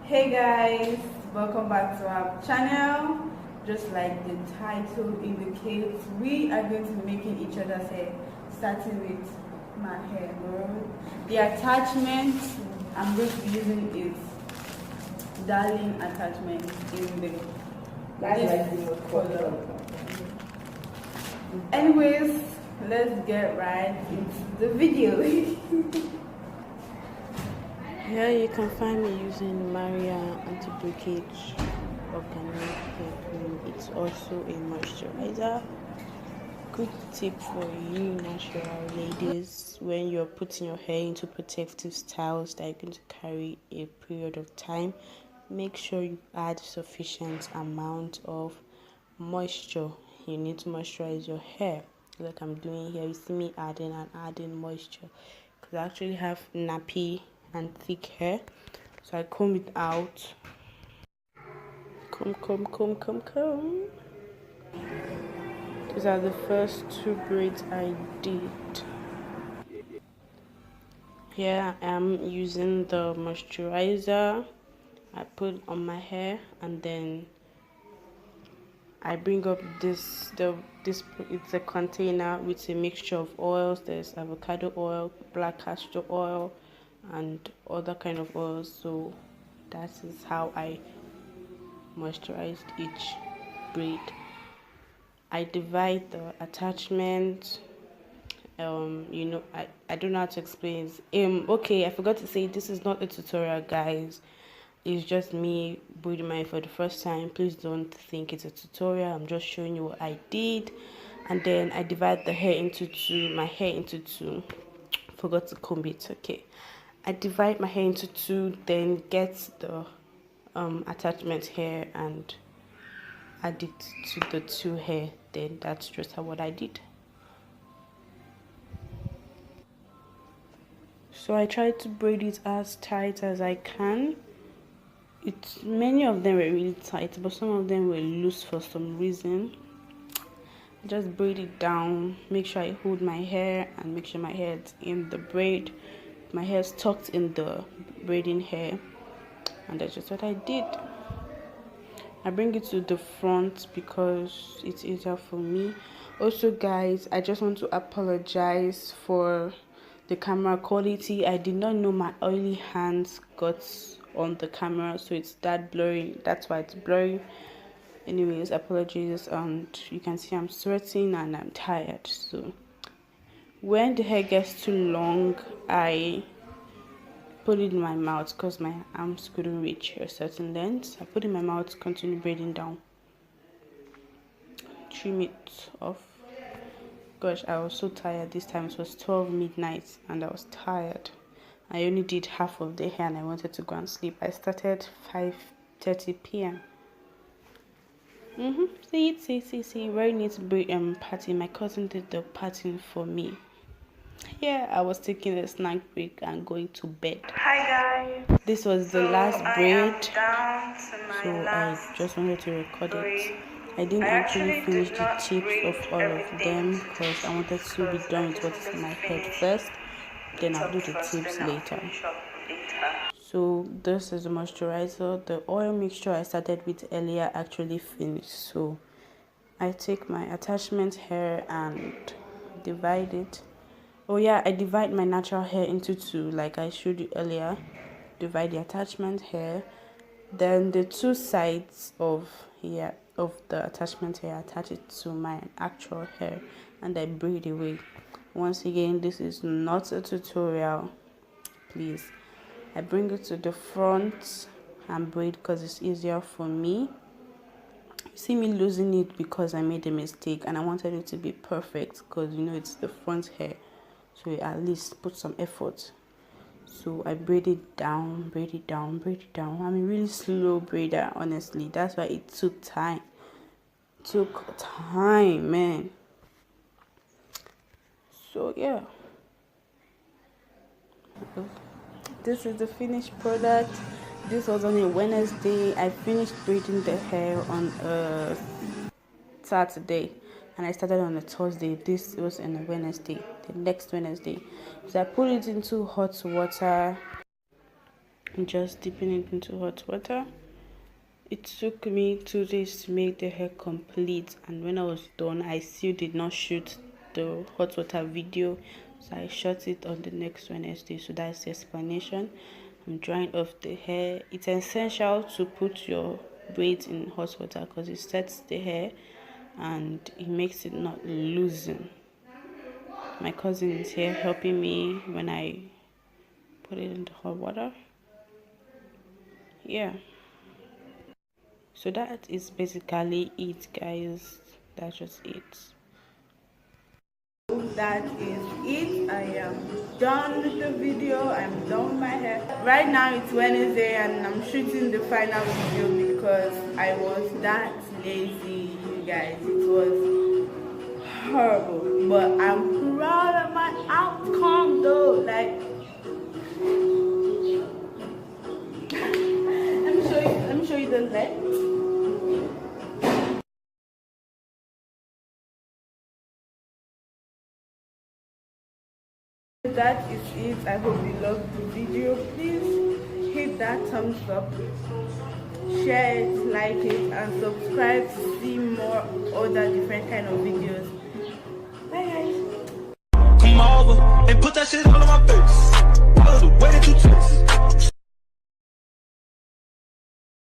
Hey guys, welcome back to our channel. Just like the title indicates, we are going to be making each other's hair, starting with my hair. The attachment I'm going to be using is darling attachment in the this color. Anyways, let's get right into the video. Here you can find me using Maria anti-breakage organic hair cream. It's also a moisturizer. Good tip for you natural ladies: when you're putting your hair into protective styles that you're going to carry a period of time, make sure you add sufficient amount of moisture. You need to moisturize your hair like I'm doing here. You see me adding moisture because I actually have nappy and thick hair, so I comb it out. Comb. These are the first two braids I did. Here I am using the moisturizer I put on my hair, and then I bring up this it's a container with a mixture of oils. There's avocado oil, black castor oil, and other kind of oils. So that is how I moisturized each braid. I divide the attachment. I don't know how to explain it. Okay, I forgot to say this is not a tutorial, guys. It's just me braiding my hair for the first time. Please don't think it's a tutorial. I'm just showing you what I did. And then I divide my hair into two. Forgot to comb it. Okay, I divide my hair into two, then get the attachment hair and add it to the two hair. Then that's just what I did. So I tried to braid it as tight as I can. Many of them were really tight, but some of them were loose for some reason. Just braid it down, make sure I hold my hair and make sure my hair is in the braid. My hair is tucked in the braiding hair, and that's just what I did. I bring it to the front because it's easier for me. Also, guys, I just want to apologize for the camera quality. I did not know my oily hands got on the camera, so it's that blurry. That's why it's blurry. Anyways, apologies. And you can see I'm sweating and I'm tired. So when the hair gets too long, I put it in my mouth because my arms couldn't reach a certain length. I put it in my mouth, continue braiding down, trim it off. Gosh, I was so tired this time. It was 12 midnight and I was tired. I only did half of the hair and I wanted to go and sleep. I started 5:30 p.m. See, very neat party. My cousin did the party for me. Yeah, I was taking a snack break and going to bed. Hi guys. This was the last braid, so I just wanted to record it. I didn't actually finish the tips of all of them because I wanted to be done with what's in my head first, then I'll do the tips later. So this is the moisturizer. The oil mixture I started with earlier actually finished, so I take my attachment hair and divide it. Oh yeah, I divide my natural hair into two like I showed you earlier. Divide the attachment hair, then the two sides of the attachment hair, attach it to my actual hair, and I braid away. Once again, this is not a tutorial, please. I bring it to the front and braid because it's easier for me. You see me losing it because I made a mistake and I wanted it to be perfect because it's the front hair, so at least put some effort. So I braid it down. I'm a really slow braider, honestly. That's why it took time. Man. So yeah, this is the finished product. This was on a Wednesday. I finished braiding the hair on a Saturday and I started on a Thursday. This was on a Wednesday, the next Wednesday. So I put it into hot water and just dipping it into hot water. It took me 2 days to make the hair complete, and when I was done, I still did not shoot the hot water video, so I shot it on the next Wednesday. So that's the explanation. I'm drying off the hair. It's essential to put your braids in hot water because it sets the hair and it makes it not loosen. My cousin is here helping me when I put it in the hot water. Yeah, so that is basically it, guys. That's just it. That is it. I am done with the video. I'm done with my hair. Right now it's Wednesday and I'm shooting the final video because I was that lazy, you guys. It was horrible, but I'm proud of my outcome though. Like, let me show you the length. That is it. I hope you loved the video. Please hit that thumbs up, share it, like it, and subscribe to see more other different kind of videos. Bye guys. Come over and put that shit all on my face. All the way that you taste.